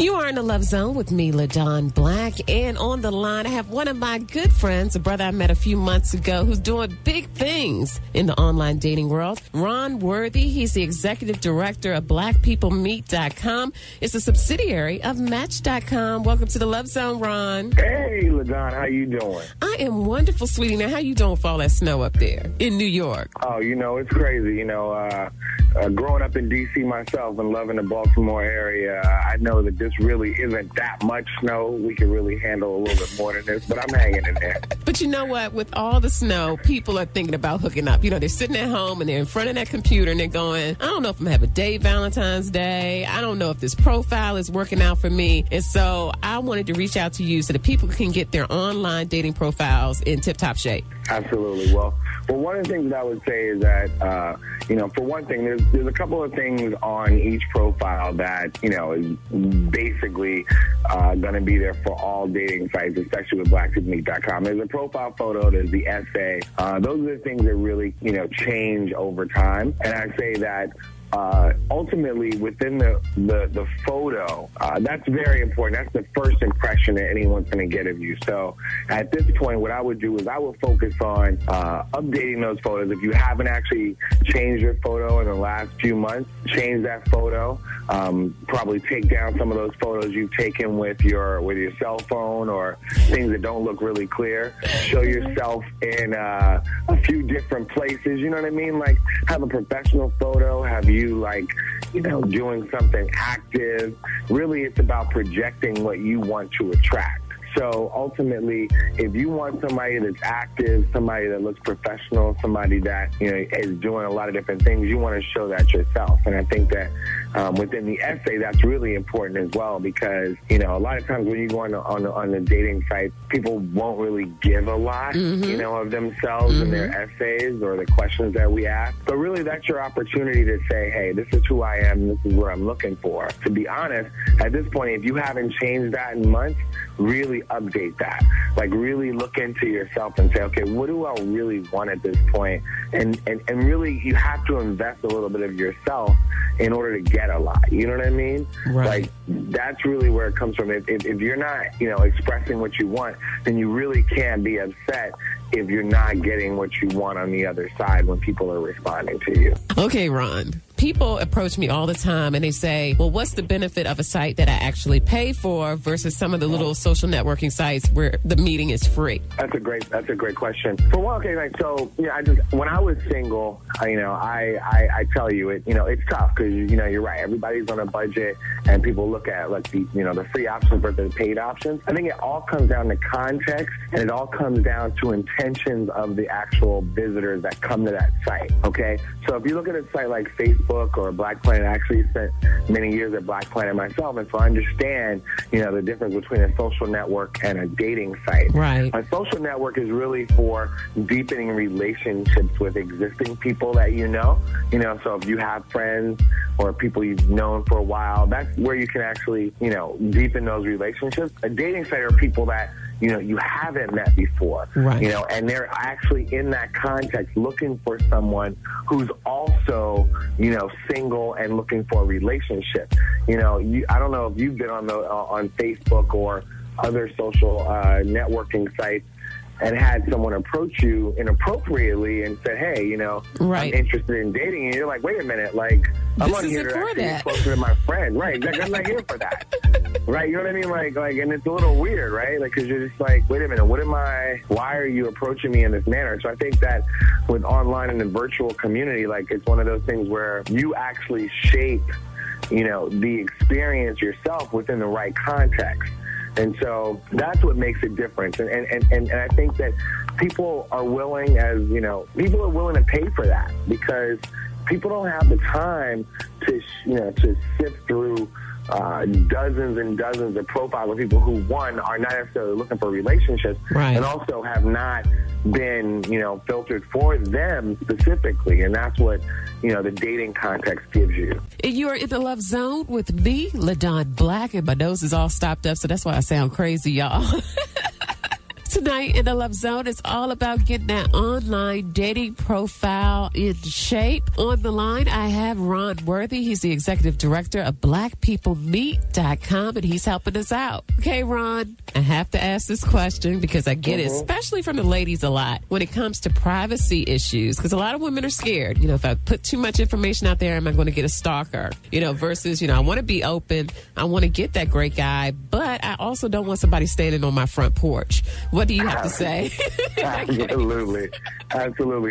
You are in the Love Zone with me, LaDon Black. And on the line, I have one of my good friends, a brother I met a few months ago who's doing big things in the online dating world. Ron Worthy, he's the executive director of BlackPeopleMeet.com. It's a subsidiary of Match.com. Welcome to the Love Zone, Ron. Hey, LaDon, how you doing? I am wonderful, sweetie. Now, how you doing for all that snow up there in New York? Oh, it's crazy. Growing up in D.C. myself and loving the Baltimore area, I know that this really isn't that much snow. We can really handle a little bit more than this, but I'm hanging in there. But you know what? With all the snow, people are thinking about hooking up. They're sitting at home and they're in front of that computer and they're going, I don't know if I'm going to have a date Valentine's Day. I don't know if this profile is working out for me. And so I wanted to reach out to you so that people can get their online dating profiles in tip-top shape. Absolutely. Well, one of the things that I would say is that, for one thing, there's a couple of things on each profile that, is basically going to be there for all dating sites, especially with BlackPeopleMeet.com. There's a profile photo, there's the essay. Those are the things that really, change over time. And I say that ultimately within the photo, that's very important. That's the first impression that anyone's going to get of you. So at this point, what I would do is I would focus on updating those photos. If you haven't actually changed your photo in the last few months, change that photo. Probably take down some of those photos you've taken with your cell phone or things that don't look really clear. Show yourself in a few different places. You know what I mean? Like have a professional photo. Have you doing something active. Really, it's about projecting what you want to attract. So ultimately, if you want somebody that's active, somebody that looks professional, somebody that is doing a lot of different things, you want to show that yourself. And I think that within the essay, that's really important as well because a lot of times when you go on the dating sites, people won't really give a lot, of themselves in their essays or the questions that we ask. But really, that's your opportunity to say, hey, this is who I am, this is what I'm looking for. To be honest, at this point, if you haven't changed that in months, really update that. Like really look into yourself and say, okay, what do I really want at this point? And really you have to invest a little bit of yourself in order to get a lot. You know what I mean? Right. Like that's really where it comes from. If you're not, expressing what you want, then you really can't be upset if you're not getting what you want on the other side when people are responding to you. Okay, Ron. People approach me all the time and they say, well, what's the benefit of a site that I actually pay for versus some of the little social networking sites where the meeting is free? That's a great question. For one, okay, when I was single, I tell you, it's tough because, you're right. Everybody's on a budget and people look at the free options versus the paid options. I think it all comes down to context and it all comes down to intentions of the actual visitors that come to that site. Okay. So if you look at a site like Facebook, or Black Planet. I actually spent many years at Black Planet myself, and so I understand, the difference between a social network and a dating site. Right. A social network is really for deepening relationships with existing people that so if you have friends or people you've known for a while, that's where you can actually, deepen those relationships. A dating site are people that you haven't met before, right. And they're actually in that context looking for someone who's also, single and looking for a relationship. I don't know if you've been on Facebook or other social networking sites and had someone approach you inappropriately and said, hey, right. I'm interested in dating. And you're like, wait a minute, I'm on here to actually get closer to my friend. Right, exactly. I'm not here for that. Right, you know what I mean? And it's a little weird, right? Because you're just like, wait a minute, why are you approaching me in this manner? So I think that with online and the virtual community, it's one of those things where you actually shape, the experience yourself within the right context. And so that's what makes it different. And I think that people are willing to pay for that because people don't have the time to sift through dozens and dozens of profiles of people who, one, are not necessarily looking for relationships, right. and also have not been, filtered for them specifically. And that's what, the dating context gives you. You're in the Love Zone with me, LaDon Black, and my nose is all stopped up, so that's why I sound crazy, y'all. Tonight in the Love Zone, it's all about getting that online dating profile in shape. On the line, I have Ron Worthy. He's the executive director of BlackPeopleMeet.com, and he's helping us out. Okay, Ron, I have to ask this question because I get it, especially from the ladies a lot, when it comes to privacy issues, because a lot of women are scared. You know, if I put too much information out there, am I going to get a stalker? You know, versus, I want to be open. I want to get that great guy, but I also don't want somebody standing on my front porch. What do you have to say? Absolutely.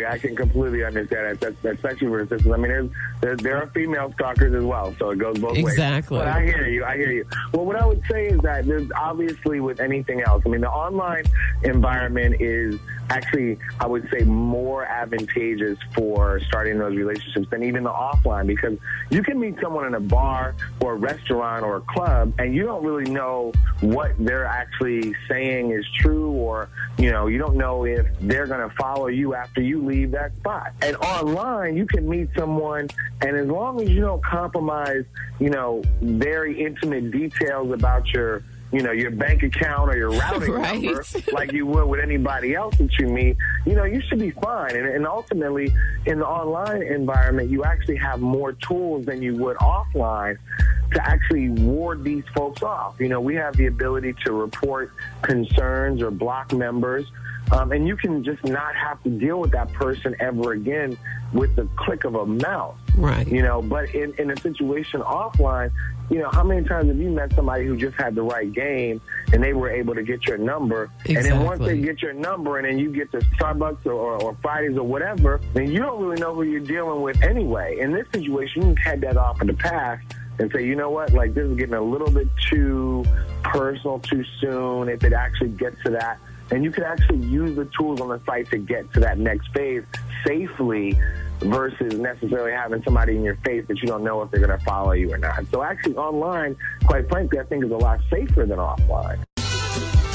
I can completely understand that, especially for sisters. I mean, there are female stalkers as well, so it goes both ways. Exactly. But I hear you. Well, what I would say is that there's obviously with anything else, I mean, the online environment is actually, I would say, more advantageous for starting those relationships than even the offline, because you can meet someone in a bar or a restaurant or a club and you don't really know what they're actually saying is true, or you don't know if they're going to follow you after you leave that spot. And online, you can meet someone, and as long as you don't compromise, very intimate details about your bank account or your routing right. number, like you would with anybody else that you meet, you should be fine. And ultimately, in the online environment, you actually have more tools than you would offline to actually ward these folks off. We have the ability to report concerns or block members, and you can just not have to deal with that person ever again with the click of a mouse. Right. But in a situation offline, how many times have you met somebody who just had the right game and they were able to get your number? Exactly. And then once they get your number and then you get to Starbucks or Fridays or whatever, then you don't really know who you're dealing with anyway. In this situation, you can head that off in the past and say, you know what, like this is getting a little bit too personal too soon if it actually gets to that. And you can actually use the tools on the site to get to that next phase safely versus necessarily having somebody in your face that you don't know if they're going to follow you or not. So actually online, quite frankly, I think is a lot safer than offline.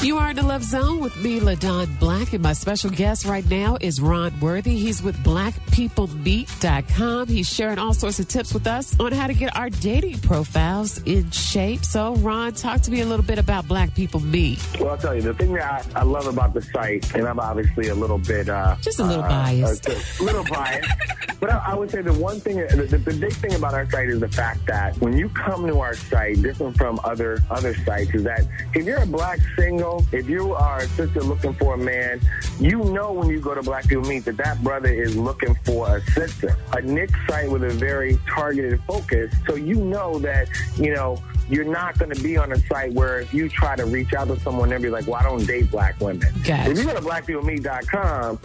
You are in the Love Zone with me, LaDon Black, and my special guest right now is Ron Worthy. He's with BlackPeopleMeet.com. He's sharing all sorts of tips with us on how to get our dating profiles in shape. So, Ron, talk to me a little bit about Black People Meet. Well, I'll tell you, the thing that I love about the site, and I'm obviously a little bit... just a little biased. A little biased. But I would say the one thing, the big thing about our site is the fact that when you come to our site, different from other sites, is that if you're a black single, if you are a sister looking for a man, when you go to Black People Meet that brother is looking for a sister. A niche site with a very targeted focus, so that, you're not going to be on a site where if you try to reach out to someone, they'll be like, well, I don't date black women. Gotcha. If you go to BlackPeopleMeet.com,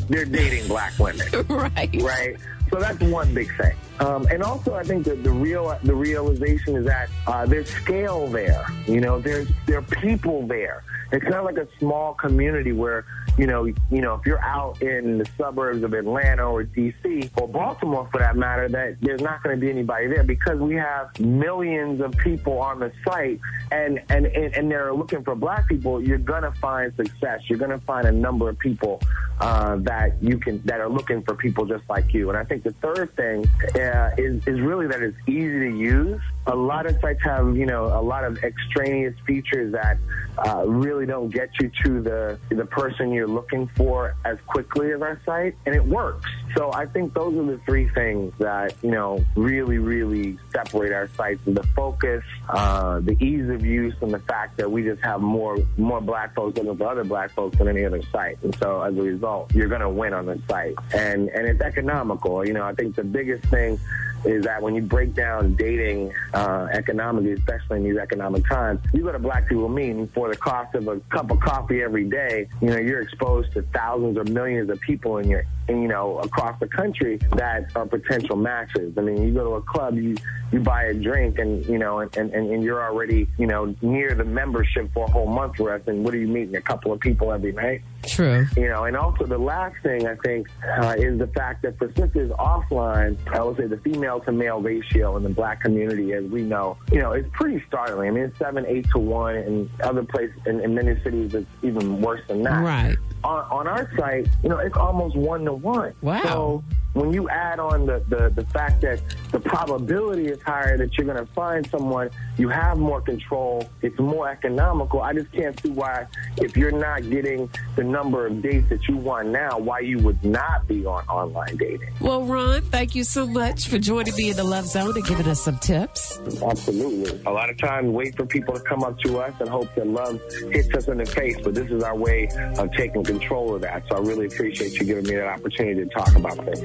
they're dating black women. Right? So that's one big thing. And also, I think that the realization is that there's scale there. There are people there. It's not like a small community where, if you're out in the suburbs of Atlanta or D.C. or Baltimore, for that matter, that there's not going to be anybody there because we have millions of people on the site, and they're looking for black people. You're going to find success. You're going to find a number of people that are looking for people just like you. And I think the third thing is really that it's easy to use. A lot of sites have, a lot of extraneous features that really don't get you to the person you're looking for as quickly as our site, and it works. So I think those are the three things that, really, really separate our sites: the focus, the ease of use, and the fact that we just have more black folks looking for other black folks than any other site. And so as a result, you're going to win on the site. And it's economical. I think the biggest thing is that when you break down dating economically, especially in these economic times, you go to Black People Meet, and for the cost of a cup of coffee every day, you're exposed to thousands or millions of people across the country that are potential matches. I mean, you go to a club, you buy a drink, and you're already near the membership for a whole month for us. And what are you meeting? A couple of people every night. True. And also the last thing I think is the fact that for sisters offline, I would say the female to male ratio in the black community, as we know, it's pretty startling. I mean, it's 7-8 to 1, and other places in many cities it's even worse than that. Right. On our site, it's almost 1 to 1. Wow. So when you add on the fact that the probability is higher that you're going to find someone, you have more control, it's more economical. I just can't see why, if you're not getting the number of dates that you want now, why you would not be on online dating. Well, Ron, thank you so much for joining me in the Love Zone and giving us some tips. Absolutely. A lot of times wait for people to come up to us and hope that love hits us in the face, but this is our way of taking control of that. So I really appreciate you giving me that opportunity to talk about this.